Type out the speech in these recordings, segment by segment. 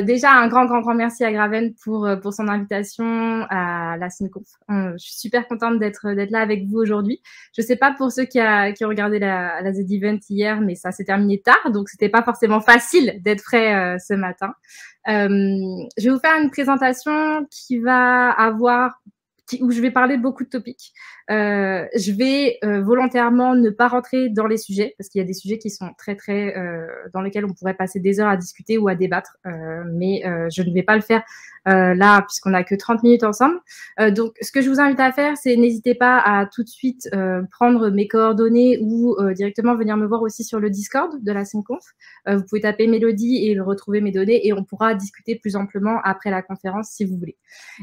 Déjà, un grand merci à Graven pour son invitation à la SynConf. Je suis super contente d'être là avec vous aujourd'hui. Je sais pas pour ceux qui ont regardé la Z-Event hier, mais ça s'est terminé tard, donc c'était pas forcément facile d'être frais ce matin. Je vais vous faire une présentation qui va avoir où je vais parler de beaucoup de topics. Je vais volontairement ne pas rentrer dans les sujets, parce qu'il y a des sujets qui sont très dans lesquels on pourrait passer des heures à discuter ou à débattre, mais je ne vais pas le faire là, puisqu'on n'a que 30 minutes ensemble. Donc, ce que je vous invite à faire, c'est n'hésitez pas à tout de suite prendre mes coordonnées ou directement venir me voir aussi sur le Discord de la SynConf. Vous pouvez taper Mélodie et retrouver mes données, et on pourra discuter plus amplement après la conférence si vous voulez.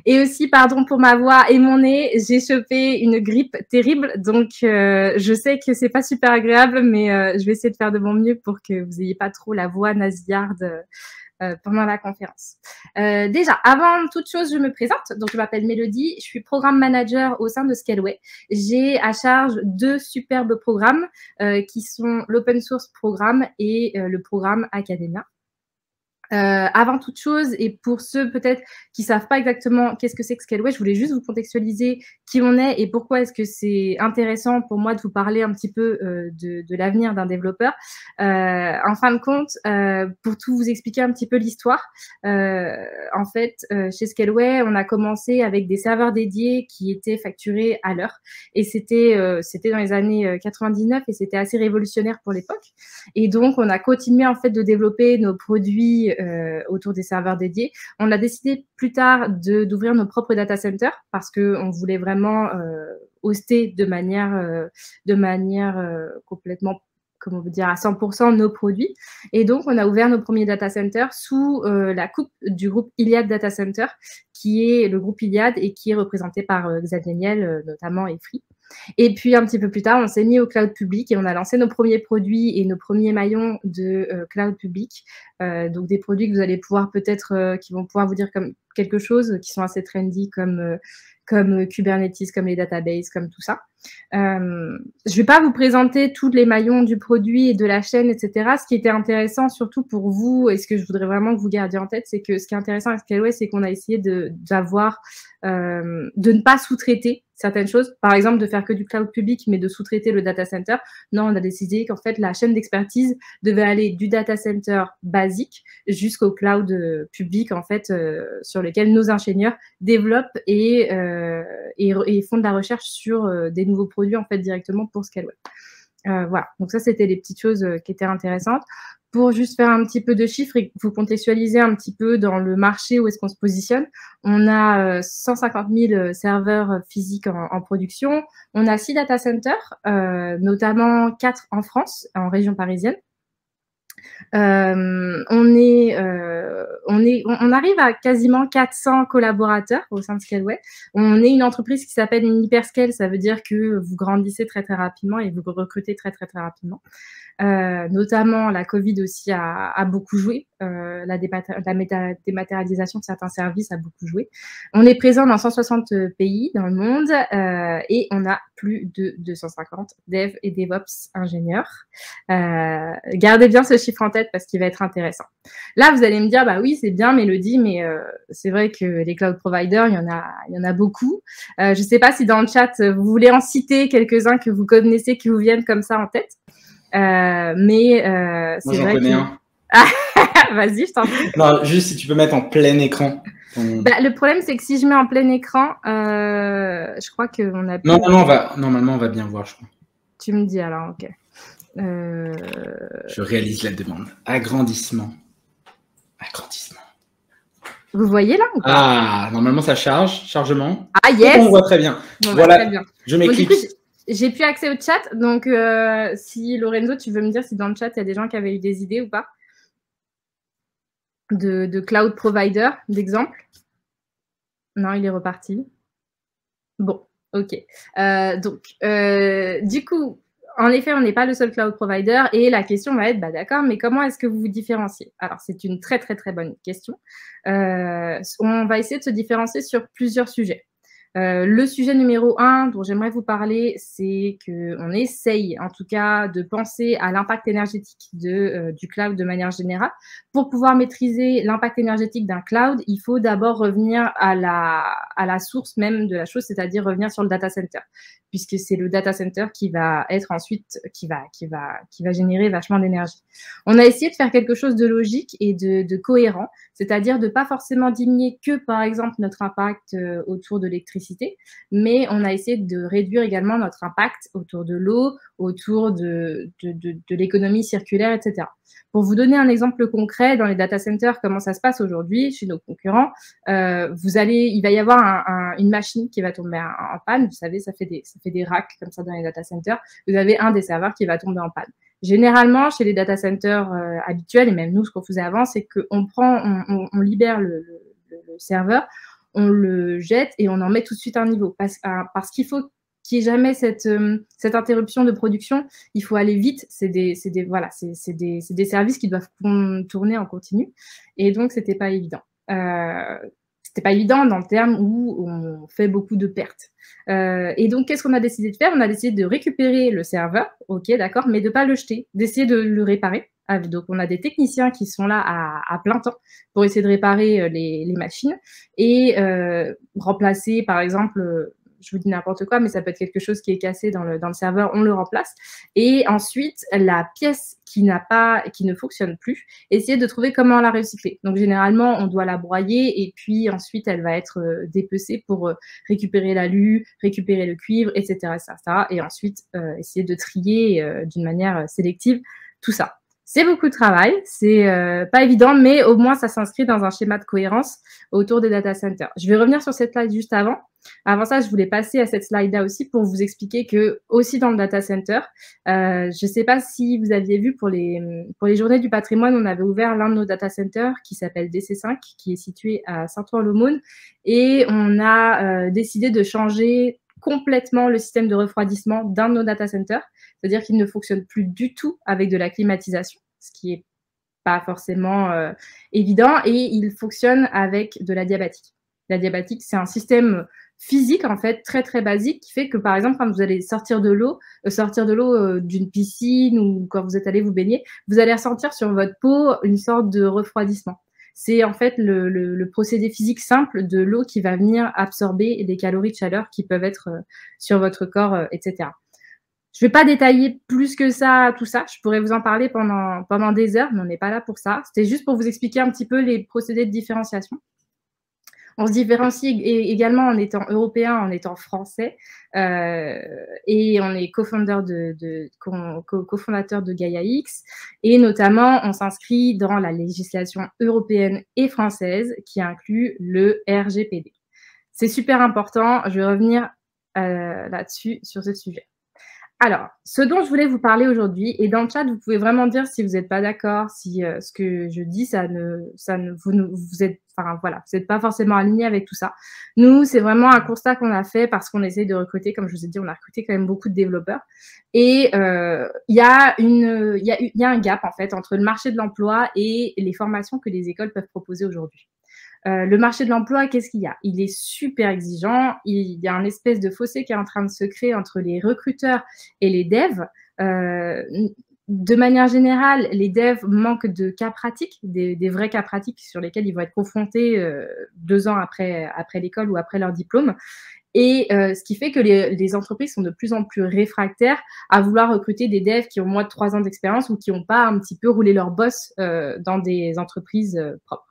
Et aussi, pardon pour ma voix et mon nez, j'ai chopé une grippe terrible, donc je sais que c'est pas super agréable, mais je vais essayer de faire de mon mieux pour que vous ayez pas trop la voix nasillarde pendant la conférence. Déjà, avant toute chose, je me présente. Donc, je m'appelle Mélodie, je suis programme manager au sein de Scaleway. J'ai à charge 2 superbes programmes qui sont l'open source programme et le programme Academia. Avant toute chose, et pour ceux peut-être qui savent pas exactement qu'est-ce que c'est que Scaleway, je voulais juste vous contextualiser qui on est et pourquoi est-ce que c'est intéressant pour moi de vous parler un petit peu de l'avenir d'un développeur. En fin de compte, pour tout vous expliquer un petit peu l'histoire, en fait, chez Scaleway, on a commencé avec des serveurs dédiés qui étaient facturés à l'heure, et c'était dans les années 99, et c'était assez révolutionnaire pour l'époque. Et donc, on a continué en fait de développer nos produits autour des serveurs dédiés. On a décidé plus tard d'ouvrir nos propres data centers parce qu'on voulait vraiment hoster de manière complètement, comment on veut dire, à 100% nos produits. Et donc, on a ouvert nos premiers data centers sous la coupe du groupe Iliad Data Center, qui est le groupe Iliad et qui est représenté par Xavier Niel notamment, et Free. Et puis, un petit peu plus tard, on s'est mis au cloud public et on a lancé nos premiers produits et nos premiers maillons de cloud public. Donc, des produits que vous allez pouvoir peut-être, qui vont pouvoir vous dire comme quelque chose, qui sont assez trendy comme Kubernetes, comme les databases, comme tout ça. Je vais pas vous présenter tous les maillons du produit et de la chaîne, etc. Ce qui était intéressant, surtout pour vous, et ce que je voudrais vraiment que vous gardiez en tête, c'est que ce qui est intéressant avec Scaleway, c'est qu'on a essayé de ne pas sous-traiter certaines choses, par exemple de faire que du cloud public, mais de sous-traiter le data center. Non, on a décidé qu'en fait, la chaîne d'expertise devait aller du data center basique jusqu'au cloud public, en fait, sur lequel nos ingénieurs développent et font de la recherche sur des nouveaux produits, en fait, directement pour Scaleway. Voilà, donc ça, c'était les petites choses qui étaient intéressantes. Pour juste faire un petit peu de chiffres et vous contextualiser un petit peu dans le marché où est-ce qu'on se positionne, on a 150 000 serveurs physiques en production. On a 6 data centers, notamment 4 en France, en région parisienne. On arrive à quasiment 400 collaborateurs au sein de Scaleway. On est une entreprise qui s'appelle une hyperscale, ça veut dire que vous grandissez très rapidement et vous recrutez très rapidement. Notamment, la Covid aussi a beaucoup joué. La dématérialisation de certains services a beaucoup joué. On est présent dans 160 pays dans le monde et on a plus de 250 devs et DevOps ingénieurs. Gardez bien ce chiffre en tête parce qu'il va être intéressant. Là, vous allez me dire, bah oui, c'est bien, Mélodie, mais c'est vrai que les cloud providers, il y en a beaucoup. Je ne sais pas si dans le chat, vous voulez en citer quelques-uns que vous connaissez, qui vous viennent comme ça en tête. Mais c'est vrai que... un. Vas-y, je t'en prie. Non, juste si tu peux mettre en plein écran. Bah, le problème, c'est que si je mets en plein écran, je crois qu'on a... Normalement, on va bien voir, je crois. Tu me dis alors, ok. Je réalise la demande. Agrandissement. Vous voyez là ou pas? Ah, normalement, ça charge. Chargement. Ah, yes. On voit très bien. Bon, voilà, très bien. Je m'éclipse. Bon, j'ai plus accès au chat, donc si Lorenzo, tu veux me dire si dans le chat, il y a des gens qui avaient eu des idées ou pas de cloud provider, d'exemple? Non, il est reparti. Bon, ok. Du coup, en effet, on n'est pas le seul cloud provider et la question va être, bah, d'accord, mais comment est-ce que vous vous différenciez? Alors, c'est une très bonne question. On va essayer de se différencier sur plusieurs sujets. Le sujet numéro 1 dont j'aimerais vous parler, c'est qu'on essaye en tout cas de penser à l'impact énergétique du cloud de manière générale. Pour pouvoir maîtriser l'impact énergétique d'un cloud, il faut d'abord revenir à la source même de la chose, c'est-à-dire revenir sur le data center, puisque c'est le data center qui va être ensuite, qui va générer vachement d'énergie. On a essayé de faire quelque chose de logique et de cohérent, c'est-à-dire de pas forcément diminuer que, par exemple, notre impact autour de l'électricité, mais on a essayé de réduire également notre impact autour de l'eau, autour de l'économie circulaire, etc. Pour vous donner un exemple concret, dans les data centers, comment ça se passe aujourd'hui chez nos concurrents, il va y avoir une machine qui va tomber en panne. Vous savez, ça fait des racks comme ça dans les data centers. Vous avez un des serveurs qui va tomber en panne. Généralement, chez les data centers habituels, et même nous, ce qu'on faisait avant, c'est qu'on libère le serveur, on le jette et on en met tout de suite un niveau. Parce qu'il faut qu'il n'y ait jamais cette interruption de production, il faut aller vite. C'est des services qui doivent tourner en continu. Et donc, c'était pas évident. C'était pas évident dans le terme où on fait beaucoup de pertes. Et donc, qu'est-ce qu'on a décidé de faire? On a décidé de récupérer le serveur, ok, d'accord, mais de pas le jeter, d'essayer de le réparer. Donc, on a des techniciens qui sont là à plein temps pour essayer de réparer les machines et remplacer, par exemple, je vous dis n'importe quoi, mais ça peut être quelque chose qui est cassé dans le serveur, on le remplace. Et ensuite, la pièce qui ne fonctionne plus, essayer de trouver comment la recycler. Donc, généralement, on doit la broyer et puis ensuite, elle va être dépecée pour récupérer l'alu, récupérer le cuivre, etc. Et ensuite, essayer de trier d'une manière sélective tout ça. C'est beaucoup de travail, c'est pas évident, mais au moins, ça s'inscrit dans un schéma de cohérence autour des data centers. Je vais revenir sur cette slide juste avant. Avant ça, je voulais passer à cette slide-là aussi pour vous expliquer que, aussi dans le data center, je ne sais pas si vous aviez vu pour les journées du patrimoine, on avait ouvert l'un de nos data centers qui s'appelle DC5, qui est situé à Saint-Ouen-l'Aumône, et on a décidé de changer complètement le système de refroidissement d'un de nos data centers, c'est-à-dire qu'il ne fonctionne plus du tout avec de la climatisation, ce qui est pas forcément évident, et il fonctionne avec de l'adiabatique. L'adiabatique, c'est un système physique, en fait, très, très basique, qui fait que, par exemple, quand vous allez sortir de l'eau d'une piscine ou quand vous êtes allé vous baigner, vous allez ressentir sur votre peau une sorte de refroidissement. C'est en fait le procédé physique simple de l'eau qui va venir absorber des calories de chaleur qui peuvent être sur votre corps, etc. Je ne vais pas détailler plus que ça, tout ça. Je pourrais vous en parler pendant des heures, mais on n'est pas là pour ça. C'était juste pour vous expliquer un petit peu les procédés de différenciation. On se différencie également en étant européen, en étant français, et on est cofondateur de Gaia X, et notamment on s'inscrit dans la législation européenne et française qui inclut le RGPD. C'est super important, je vais revenir là-dessus, sur ce sujet. Alors, ce dont je voulais vous parler aujourd'hui, et dans le chat, vous pouvez vraiment dire si vous n'êtes pas d'accord, si ce que je dis, vous n'êtes pas forcément aligné avec tout ça. Nous, c'est vraiment un constat qu'on a fait parce qu'on essaye de recruter, comme je vous ai dit, on a recruté quand même beaucoup de développeurs. Et il y a un gap, en fait, entre le marché de l'emploi et les formations que les écoles peuvent proposer aujourd'hui. Le marché de l'emploi, qu'est-ce qu'il y a? Il est super exigeant. Il y a un espèce de fossé qui est en train de se créer entre les recruteurs et les devs. De manière générale, les devs manquent de cas pratiques, des vrais cas pratiques sur lesquels ils vont être confrontés 2 ans après l'école ou après leur diplôme. Et ce qui fait que les entreprises sont de plus en plus réfractaires à vouloir recruter des devs qui ont moins de 3 ans d'expérience ou qui n'ont pas un petit peu roulé leur boss dans des entreprises propres.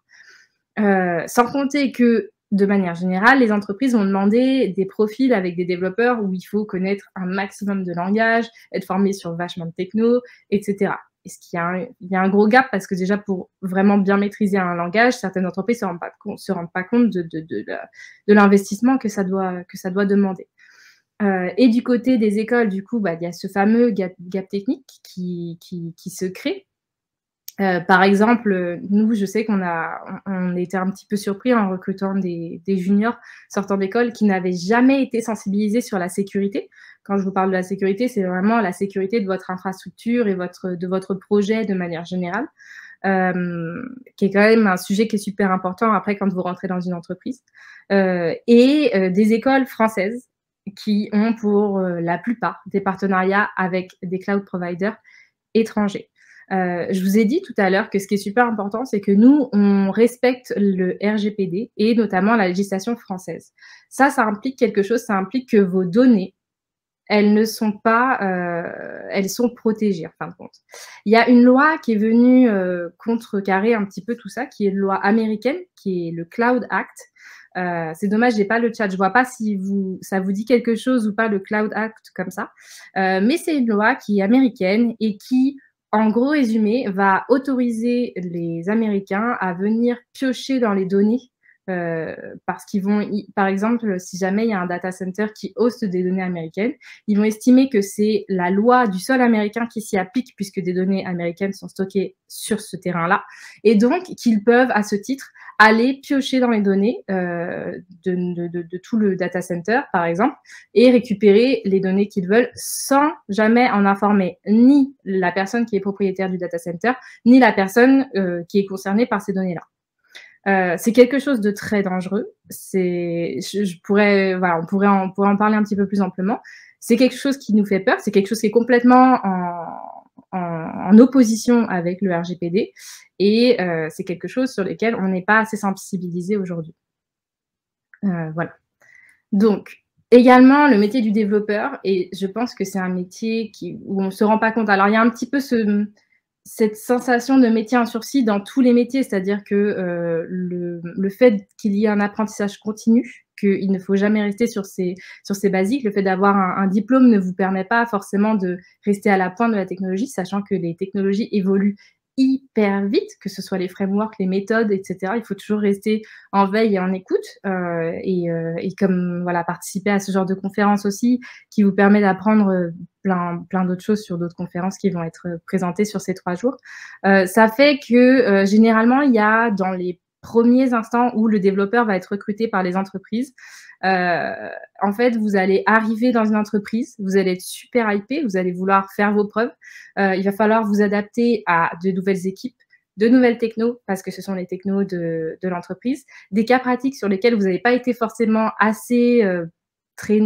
Sans compter que, de manière générale, les entreprises vont demander des profils avec des développeurs où il faut connaître un maximum de langage, être formé sur vachement de techno, etc. Est-ce qu'il y a un gros gap parce que déjà, pour vraiment bien maîtriser un langage, certaines entreprises ne se rendent pas compte de l'investissement que ça doit demander. Et du côté des écoles, du coup, il y a ce fameux gap technique qui se crée. Par exemple, nous, je sais on était un petit peu surpris en recrutant des juniors sortant d'école qui n'avaient jamais été sensibilisés sur la sécurité. Quand je vous parle de la sécurité, c'est vraiment la sécurité de votre infrastructure et de votre projet de manière générale. qui est quand même un sujet qui est super important après quand vous rentrez dans une entreprise, et des écoles françaises qui ont pour la plupart des partenariats avec des cloud providers étrangers. Je vous ai dit tout à l'heure que ce qui est super important, c'est que nous, on respecte le RGPD et notamment la législation française. Ça implique quelque chose, ça implique que vos données, elles ne sont pas, elles sont protégées en fin de compte. Il y a une loi qui est venue contrecarrer un petit peu tout ça, qui est une loi américaine, qui est le Cloud Act. C'est dommage, j'ai pas le chat, je vois pas si ça vous dit quelque chose ou pas, le Cloud Act comme ça. Mais c'est une loi qui est américaine et qui, en gros résumé, va autoriser les Américains à venir piocher dans les données parce qu'ils vont, par exemple, si jamais il y a un data center qui hoste des données américaines, ils vont estimer que c'est la loi du sol américain qui s'y applique puisque des données américaines sont stockées sur ce terrain-là, et donc qu'ils peuvent, à ce titre, aller piocher dans les données de tout le data center, par exemple, et récupérer les données qu'ils veulent sans jamais en informer ni la personne qui est propriétaire du data center, ni la personne qui est concernée par ces données-là. C'est quelque chose de très dangereux. On pourrait en parler un petit peu plus amplement. C'est quelque chose qui nous fait peur. C'est quelque chose qui est complètement en opposition avec le RGPD. Et c'est quelque chose sur lequel on n'est pas assez sensibilisé aujourd'hui. Voilà. Donc, également, le métier du développeur, et je pense que c'est un métier où on ne se rend pas compte. Alors, il y a un petit peu cette sensation de métier en sursis dans tous les métiers, c'est-à-dire que le fait qu'il y ait un apprentissage continu, qu'il ne faut jamais rester sur ses basiques, le fait d'avoir un diplôme ne vous permet pas forcément de rester à la pointe de la technologie, sachant que les technologies évoluent hyper vite, que ce soit les frameworks, les méthodes, etc. Il faut toujours rester en veille et en écoute et comme voilà, participer à ce genre de conférences aussi qui vous permet d'apprendre plein d'autres choses sur d'autres conférences qui vont être présentées sur ces 3 jours. Ça fait que généralement, il y a dans les premiers instants où le développeur va être recruté par les entreprises, en fait, vous allez arriver dans une entreprise, vous allez être super hypé, vous allez vouloir faire vos preuves. Il va falloir vous adapter à de nouvelles équipes, de nouvelles technos, parce que ce sont les technos de l'entreprise, des cas pratiques sur lesquels vous n'avez pas été forcément assez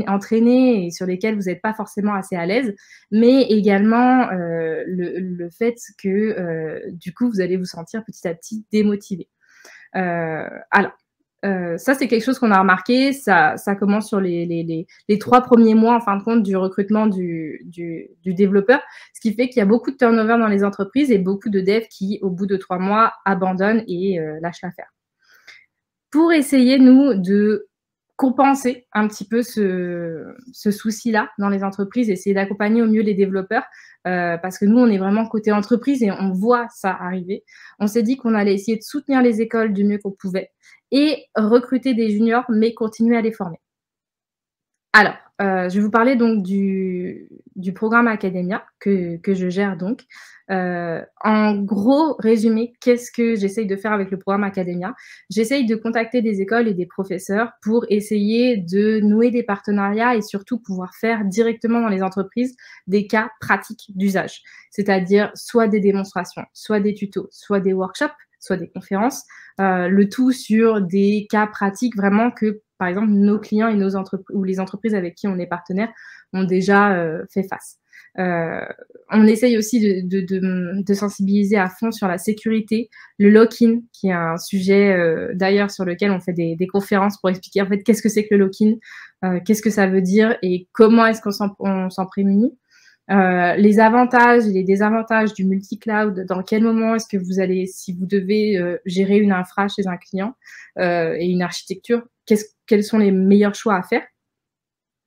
entraîné et sur lesquels vous n'êtes pas forcément assez à l'aise, mais également le fait que du coup, vous allez vous sentir petit à petit démotivé. Alors, ça, c'est quelque chose qu'on a remarqué. Ça commence sur les 3 premiers mois, en fin de compte, du recrutement du développeur, ce qui fait qu'il y a beaucoup de turnover dans les entreprises et beaucoup de devs qui, au bout de 3 mois, abandonnent et lâchent l'affaire. Pour essayer, nous, de compenser un petit peu ce souci-là dans les entreprises, essayer d'accompagner au mieux les développeurs, parce que nous, on est vraiment côté entreprise et on voit ça arriver. On s'est dit qu'on allait essayer de soutenir les écoles du mieux qu'on pouvait et recruter des juniors, mais continuer à les former. Alors, je vais vous parler donc du programme Academia que je gère donc. En gros résumé, qu'est-ce que j'essaye de faire avec le programme Academia? J'essaye de contacter des écoles et des professeurs pour essayer de nouer des partenariats et surtout pouvoir faire directement dans les entreprises des cas pratiques d'usage, c'est-à-dire soit des démonstrations, soit des tutos, soit des workshops, soit des conférences, le tout sur des cas pratiques vraiment que, par exemple, nos clients et nos entreprises ou les entreprises avec qui on est partenaire ont déjà fait face. On essaye aussi de sensibiliser à fond sur la sécurité, le lock-in, qui est un sujet d'ailleurs sur lequel on fait des conférences pour expliquer en fait qu'est-ce que c'est que le lock-in, qu'est-ce que ça veut dire et comment est-ce qu'on s'en prémunit. Les avantages et les désavantages du multi-cloud, dans quel moment est-ce que vous allez, si vous devez gérer une infra chez un client et une architecture, quels sont les meilleurs choix à faire.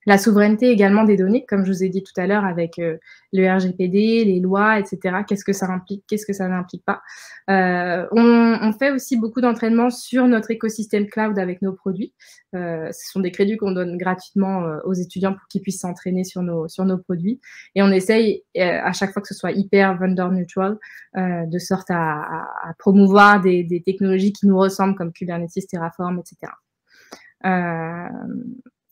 La souveraineté également des données, comme je vous ai dit tout à l'heure avec le RGPD, les lois, etc. Qu'est-ce que ça implique, qu'est-ce que ça n'implique pas. On fait aussi beaucoup d'entraînement sur notre écosystème cloud avec nos produits. Ce sont des crédits qu'on donne gratuitement aux étudiants pour qu'ils puissent s'entraîner sur nos produits. Et on essaye à chaque fois que ce soit hyper vendor neutral, de sorte à promouvoir des technologies qui nous ressemblent comme Kubernetes, Terraform, etc.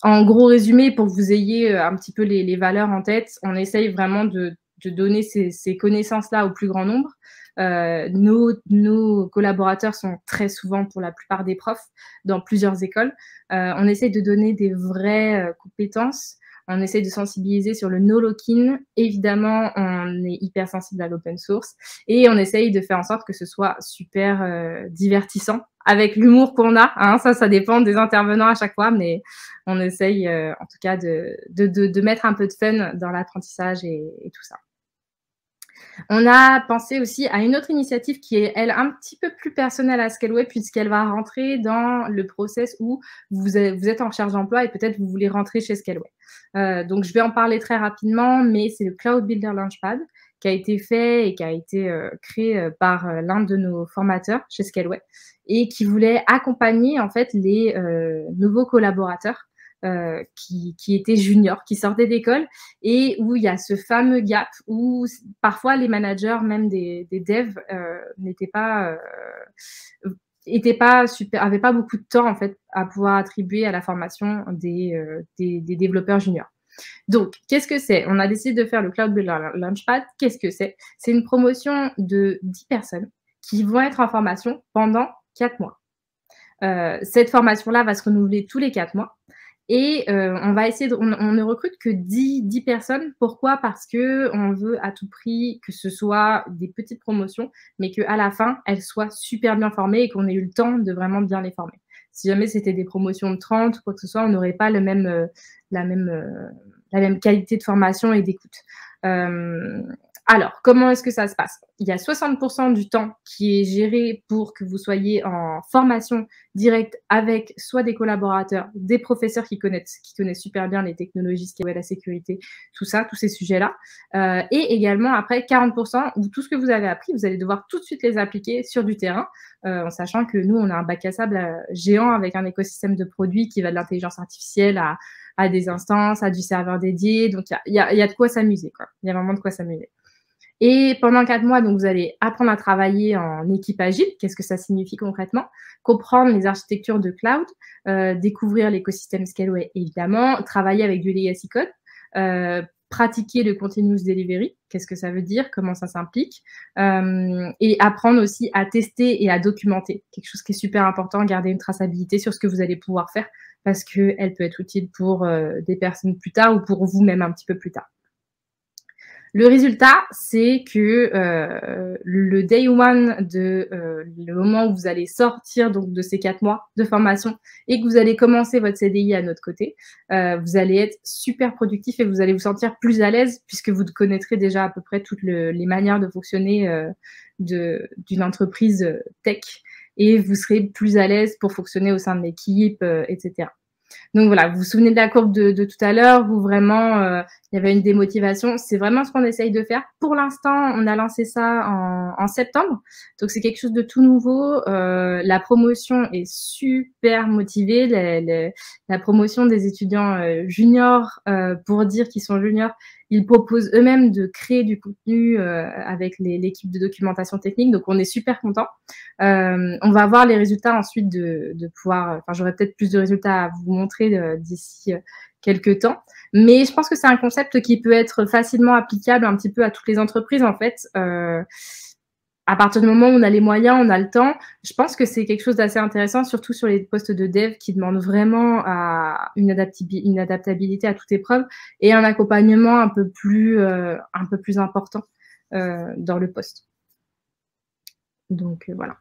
En gros résumé, pour que vous ayez un petit peu les valeurs en tête, on essaye vraiment de donner ces connaissances-là au plus grand nombre. Nos collaborateurs sont très souvent, pour la plupart des profs, dans plusieurs écoles. On essaye de donner des vraies compétences. On essaye de sensibiliser sur le no lock-in. Évidemment, on est hyper sensible à l'open source et on essaye de faire en sorte que ce soit super divertissant avec l'humour qu'on a. Hein, ça dépend des intervenants à chaque fois, mais on essaye en tout cas de mettre un peu de fun dans l'apprentissage et tout ça. On a pensé aussi à une autre initiative qui est, elle, un petit peu plus personnelle à Scaleway, puisqu'elle va rentrer dans le process où vous êtes en recherche d'emploi et peut-être vous voulez rentrer chez Scaleway. Donc, je vais en parler très rapidement, mais c'est le Cloud Builder Launchpad qui a été fait et qui a été créé par l'un de nos formateurs chez Scaleway et qui voulait accompagner en fait les nouveaux collaborateurs qui étaient juniors, qui sortaient d'école et où il y a ce fameux gap où parfois les managers, même des devs, n'avaient pas beaucoup de temps en fait à pouvoir attribuer à la formation des développeurs juniors. Donc, qu'est-ce que c'est? On a décidé de faire le Cloud Builder Launchpad. Qu'est-ce que c'est? C'est une promotion de 10 personnes qui vont être en formation pendant 4 mois. Cette formation-là va se renouveler tous les 4 mois. Et on va essayer on ne recrute que 10 personnes. Pourquoi? Parce qu'on veut à tout prix que ce soit des petites promotions, mais qu'à la fin, elles soient super bien formées et qu'on ait eu le temps de vraiment bien les former. Si jamais c'était des promotions de 30 ou quoi que ce soit, on n'aurait pas la même qualité de formation et d'écoute. Alors, comment est-ce que ça se passe? Il y a 60% du temps qui est géré pour que vous soyez en formation directe avec soit des collaborateurs, des professeurs qui connaissent super bien les technologies, la sécurité, tout ça, tous ces sujets-là. Et également, après, 40% où tout ce que vous avez appris, vous allez devoir tout de suite les appliquer sur du terrain, en sachant que nous, on a un bac à sable géant avec un écosystème de produits qui va de l'intelligence artificielle à des instances, à du serveur dédié. Donc, il y a de quoi s'amuser, quoi. Il y a vraiment de quoi s'amuser. Et pendant 4 mois, donc, vous allez apprendre à travailler en équipe agile. Qu'est-ce que ça signifie concrètement? Comprendre les architectures de cloud, découvrir l'écosystème Scaleway, évidemment, travailler avec du legacy code, pratiquer le continuous delivery. Qu'est-ce que ça veut dire? Comment ça s'implique? Et apprendre aussi à tester et à documenter. Quelque chose qui est super important, garder une traçabilité sur ce que vous allez pouvoir faire parce qu'elle peut être utile pour des personnes plus tard ou pour vous-même un petit peu plus tard. Le résultat, c'est que le day one le moment où vous allez sortir donc de ces 4 mois de formation et que vous allez commencer votre CDI à notre côté, vous allez être super productif et vous allez vous sentir plus à l'aise puisque vous connaîtrez déjà à peu près toutes les manières de fonctionner d'une entreprise tech et vous serez plus à l'aise pour fonctionner au sein de l'équipe, etc. Donc voilà, vous vous souvenez de la courbe de tout à l'heure où vraiment il y avait une démotivation. C'est vraiment ce qu'on essaye de faire. Pour l'instant, on a lancé ça en septembre. Donc c'est quelque chose de tout nouveau. La promotion est super motivée. La promotion des étudiants juniors, pour dire qu'ils sont juniors, ils proposent eux-mêmes de créer du contenu avec l'équipe de documentation technique. Donc, on est super contents. On va voir les résultats ensuite de pouvoir... Enfin, j'aurai peut-être plus de résultats à vous montrer d'ici quelques temps. Mais je pense que c'est un concept qui peut être facilement applicable un petit peu à toutes les entreprises, en fait. À partir du moment où on a les moyens, on a le temps, je pense que c'est quelque chose d'assez intéressant, surtout sur les postes de dev qui demandent vraiment une adaptabilité à toute épreuve et un accompagnement un peu plus important dans le poste. Donc, voilà.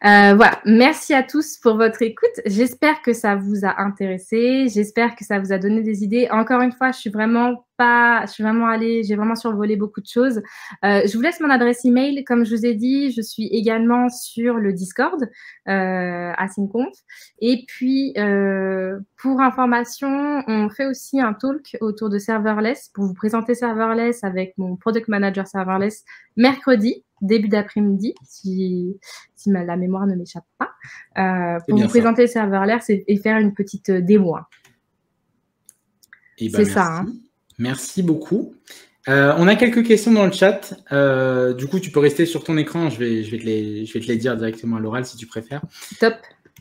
Voilà, merci à tous pour votre écoute. J'espère que ça vous a intéressé. J'espère que ça vous a donné des idées. Encore une fois, j'ai vraiment survolé beaucoup de choses. Je vous laisse mon adresse email. Comme je vous ai dit, je suis également sur le Discord à SyncConf. Et puis, pour information, on fait aussi un talk autour de Serverless pour vous présenter Serverless avec mon Product Manager Serverless mercredi, début d'après-midi, si la mémoire ne m'échappe pas, pour vous présenter le Serverless et faire une petite démo. C'est ça. Hein. Merci beaucoup. On a quelques questions dans le chat. Du coup, tu peux rester sur ton écran. Je vais te les dire directement à l'oral si tu préfères. Top.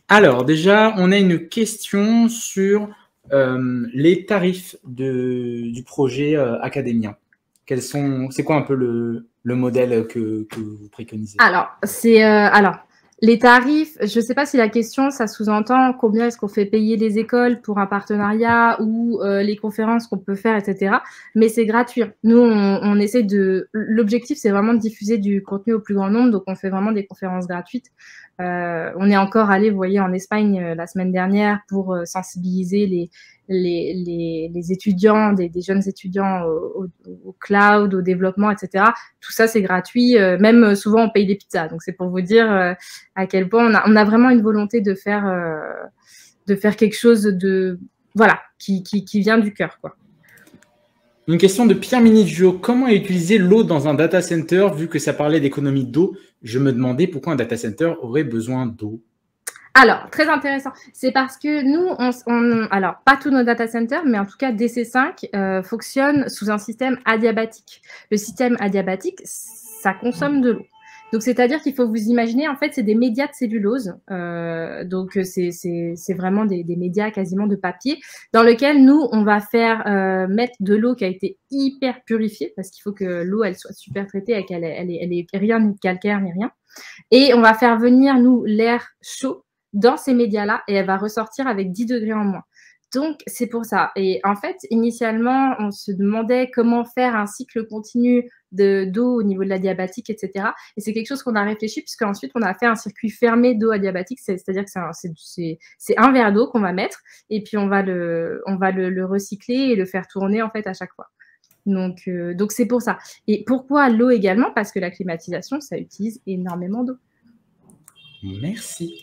Alors, déjà, on a une question sur les tarifs du projet Academia. C'est quoi un peu le modèle que vous préconisez? Alors, les tarifs, je ne sais pas si la question, ça sous-entend combien est-ce qu'on fait payer les écoles pour un partenariat ou les conférences qu'on peut faire, etc. Mais c'est gratuit. Nous, on essaie de... L'objectif, c'est vraiment de diffuser du contenu au plus grand nombre. Donc, on fait vraiment des conférences gratuites. On est encore allé, vous voyez, en Espagne la semaine dernière pour sensibiliser les étudiants, des jeunes étudiants au cloud, au développement, etc. Tout ça, c'est gratuit. Même souvent, on paye des pizzas. Donc, c'est pour vous dire à quel point on a vraiment une volonté de faire quelque chose de, voilà, qui vient du cœur, quoi. Une question de Pierre Minigio. Comment utiliser l'eau dans un data center vu que ça parlait d'économie d'eau? Je me demandais pourquoi un data center aurait besoin d'eau. Alors, très intéressant. C'est parce que nous, alors, pas tous nos data centers, mais en tout cas, DC5 fonctionne sous un système adiabatique. Le système adiabatique, ça consomme de l'eau. Donc, c'est-à-dire qu'il faut vous imaginer, en fait, c'est des médias de cellulose. Donc, c'est vraiment des médias quasiment de papier dans lesquels nous, on va faire mettre de l'eau qui a été hyper purifiée parce qu'il faut que l'eau, elle soit super traitée et qu'elle ait rien ni de calcaire ni rien. Et on va faire venir, nous, l'air chaud dans ces médias-là et elle va ressortir avec 10 degrés en moins. Donc, c'est pour ça. Et en fait, initialement, on se demandait comment faire un cycle continu d'eau au niveau de l'adiabatique, etc. Et c'est quelque chose qu'on a réfléchi puisqu'ensuite, on a fait un circuit fermé d'eau adiabatique, c'est-à-dire que c'est un verre d'eau qu'on va mettre et puis on va le recycler et le faire tourner en fait à chaque fois. Donc c'est pour ça. Et pourquoi l'eau également? Parce que la climatisation, ça utilise énormément d'eau. Merci.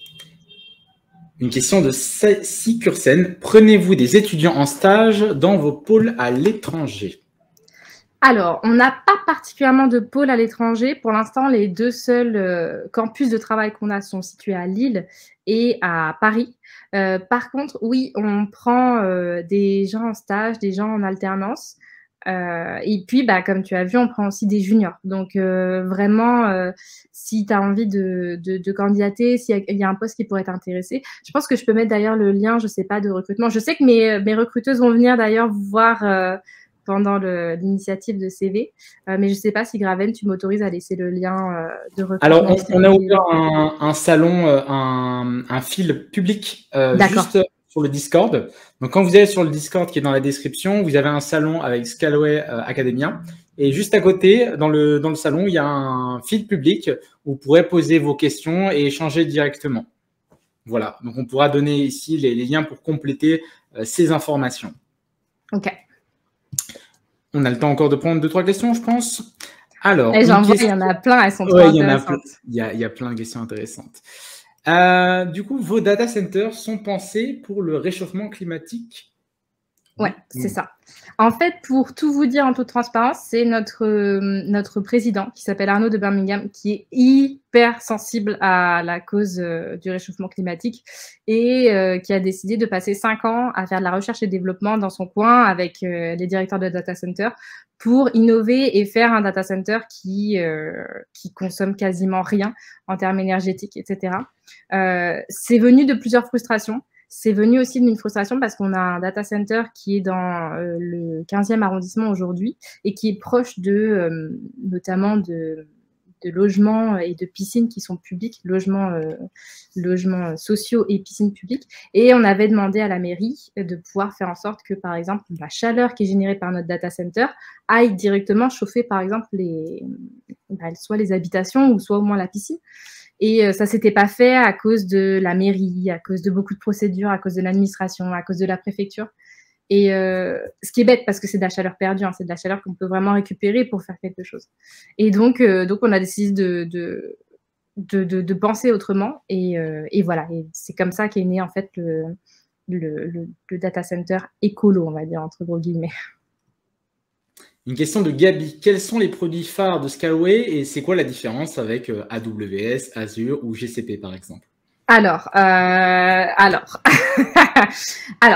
Une question de Sikursen. Prenez-vous des étudiants en stage dans vos pôles à l'étranger? Alors, on n'a pas particulièrement de pôle à l'étranger. Pour l'instant, les deux seuls campus de travail qu'on a sont situés à Lille et à Paris. Par contre, oui, on prend des gens en stage, des gens en alternance. Et puis, comme tu as vu, on prend aussi des juniors. Donc, vraiment, si tu as envie de candidater, s'il y a un poste qui pourrait t'intéresser, je pense que je peux mettre d'ailleurs le lien, je sais pas, de recrutement. Je sais que mes recruteuses vont venir d'ailleurs vous voir pendant l'initiative de CV, mais je sais pas si Graven, tu m'autorises à laisser le lien de recrutement. Alors, on a ouvert un salon, un fil public juste sur le Discord. Donc, quand vous allez sur le Discord qui est dans la description, vous avez un salon avec Scalaway Academia. Et juste à côté, dans le salon, il y a un fil public où vous pourrez poser vos questions et échanger directement. Voilà. Donc, on pourra donner ici les liens pour compléter ces informations. OK. On a le temps encore de prendre 2-3 questions, je pense. Alors, il y en a plein, elles sont trop intéressantes. Il y a plein de questions intéressantes. Du coup, vos data centers sont pensés pour le réchauffement climatique? Ouais, c'est ça. En fait, pour tout vous dire en toute transparence, c'est notre président qui s'appelle Arnaud de Birmingham qui est hyper sensible à la cause du réchauffement climatique et qui a décidé de passer 5 ans à faire de la recherche et développement dans son coin avec les directeurs de data center pour innover et faire un data center qui consomme quasiment rien en termes énergétiques, etc. C'est venu de plusieurs frustrations. C'est venu aussi d'une frustration parce qu'on a un data center qui est dans le 15e arrondissement aujourd'hui et qui est proche notamment de logements et de piscines qui sont publics, logements sociaux et piscines publiques. Et on avait demandé à la mairie de pouvoir faire en sorte que, par exemple, la chaleur qui est générée par notre data center aille directement chauffer, par exemple, soit les habitations ou soit au moins la piscine. Et ça ne s'était pas fait à cause de la mairie, à cause de beaucoup de procédures, à cause de l'administration, à cause de la préfecture. Et ce qui est bête parce que c'est de la chaleur perdue, hein, c'est de la chaleur qu'on peut vraiment récupérer pour faire quelque chose. Et donc on a décidé de penser autrement. Et voilà, et c'est comme ça qu'est né en fait le data center écolo, on va dire, entre gros guillemets. Une question de Gabi. Quels sont les produits phares de Scalaway et c'est quoi la différence avec AWS, Azure ou GCP par exemple? Alors,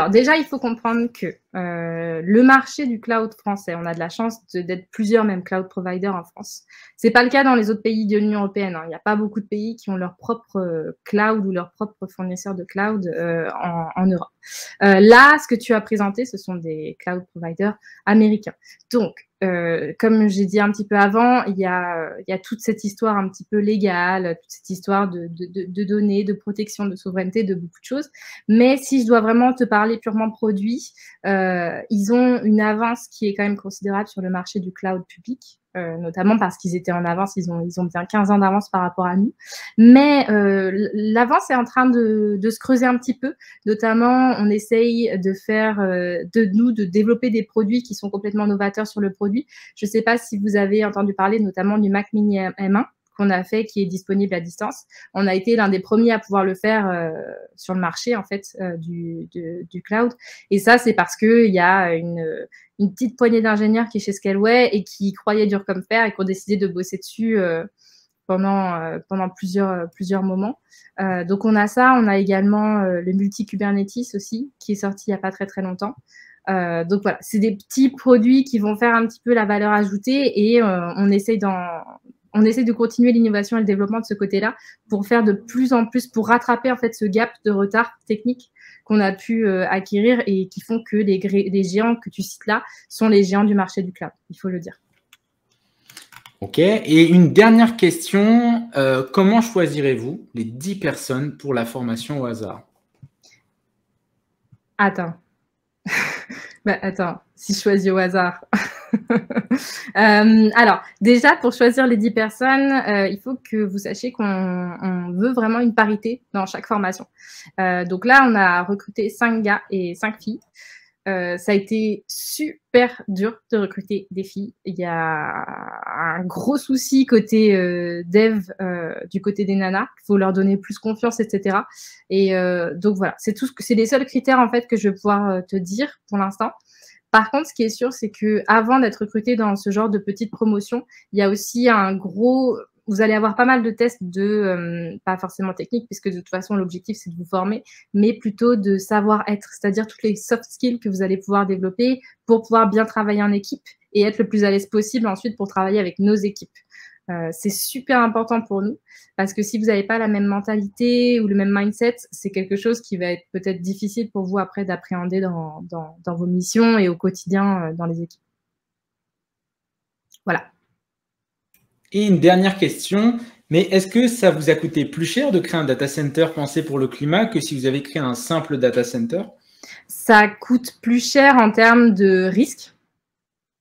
déjà, il faut comprendre que le marché du cloud français. On a de la chance d'être plusieurs même cloud providers en France. C'est pas le cas dans les autres pays de l'Union européenne, hein. Il n'y a pas beaucoup de pays qui ont leur propre cloud ou leur propre fournisseur de cloud en Europe. Là, ce que tu as présenté, ce sont des cloud providers américains. Donc, comme j'ai dit un petit peu avant, il y a toute cette histoire un petit peu légale, toute cette histoire de données, de protection, de souveraineté, de beaucoup de choses. Mais si je dois vraiment te parler purement produit, ils ont une avance qui est quand même considérable sur le marché du cloud public, notamment parce qu'ils étaient en avance, ils ont bien 15 ans d'avance par rapport à nous. Mais l'avance est en train de se creuser un petit peu. Notamment, on essaye de développer des produits qui sont complètement novateurs sur le produit. Je ne sais pas si vous avez entendu parler notamment du Mac Mini M1 qu'on a fait, qui est disponible à distance. On a été l'un des premiers à pouvoir le faire sur le marché en fait du cloud. Et ça, c'est parce qu'il y a une petite poignée d'ingénieurs qui est chez Scaleway et qui croyaient dur comme fer et qui ont décidé de bosser dessus pendant plusieurs moments. Donc on a ça, on a également le multi-Kubernetes aussi, qui est sorti il n'y a pas très longtemps. Donc voilà, c'est des petits produits qui vont faire un petit peu la valeur ajoutée et on essaie de continuer l'innovation et le développement de ce côté-là pour faire de plus en plus, pour rattraper en fait ce gap de retard technique qu'on a pu acquérir et qui font que les géants que tu cites là sont les géants du marché du cloud, il faut le dire. Ok, et une dernière question, comment choisirez-vous les 10 personnes pour la formation au hasard? Attends. Attends, si je choisis au hasard. Alors, déjà, pour choisir les 10 personnes, il faut que vous sachiez qu'on veut vraiment une parité dans chaque formation. Donc là, on a recruté 5 gars et 5 filles. Ça a été super dur de recruter des filles. Il y a un gros souci côté dev, du côté des nanas. Il faut leur donner plus confiance, etc. Et donc voilà, c'est les seuls critères en fait que je vais pouvoir te dire pour l'instant. Par contre, ce qui est sûr, c'est que avant d'être recruté dans ce genre de petite promotion, il y a aussi vous allez avoir pas mal de tests pas forcément techniques, puisque de toute façon, l'objectif, c'est de vous former, mais plutôt de savoir-être, c'est-à-dire toutes les soft skills que vous allez pouvoir développer pour pouvoir bien travailler en équipe et être le plus à l'aise possible ensuite pour travailler avec nos équipes. C'est super important pour nous parce que si vous n'avez pas la même mentalité ou le même mindset, c'est quelque chose qui va être peut-être difficile pour vous après d'appréhender dans vos missions et au quotidien dans les équipes. Voilà. Et une dernière question, mais est-ce que ça vous a coûté plus cher de créer un data center pensé pour le climat que si vous avez créé un simple data center? Ça coûte plus cher en termes de risque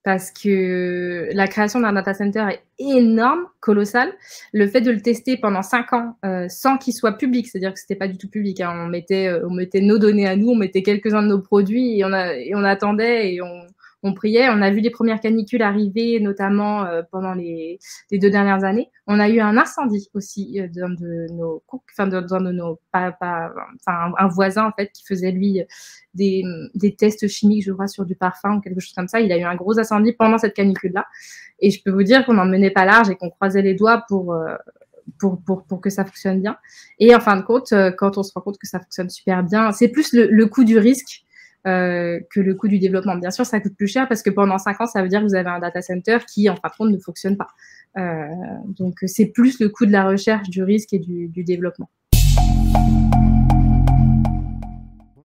parce que la création d'un data center est énorme, colossale. Le fait de le tester pendant 5 ans sans qu'il soit public, c'est-à-dire que c'était pas du tout public, hein. On mettait nos données à nous, on mettait quelques-uns de nos produits et on attendait et on priait. On a vu les premières canicules arriver, notamment pendant les 2 dernières années. On a eu un incendie aussi d'un de nos cooks, enfin un voisin en fait qui faisait lui des tests chimiques, je crois, sur du parfum ou quelque chose comme ça. Il a eu un gros incendie pendant cette canicule-là. Et je peux vous dire qu'on n'en menait pas large et qu'on croisait les doigts pour que ça fonctionne bien. Et en fin de compte, quand on se rend compte que ça fonctionne super bien, c'est plus le coût du risque que le coût du développement. Bien sûr, ça coûte plus cher parce que pendant 5 ans, ça veut dire que vous avez un data center qui, en fin de compte, ne fonctionne pas. Donc, c'est plus le coût de la recherche, du risque et du développement.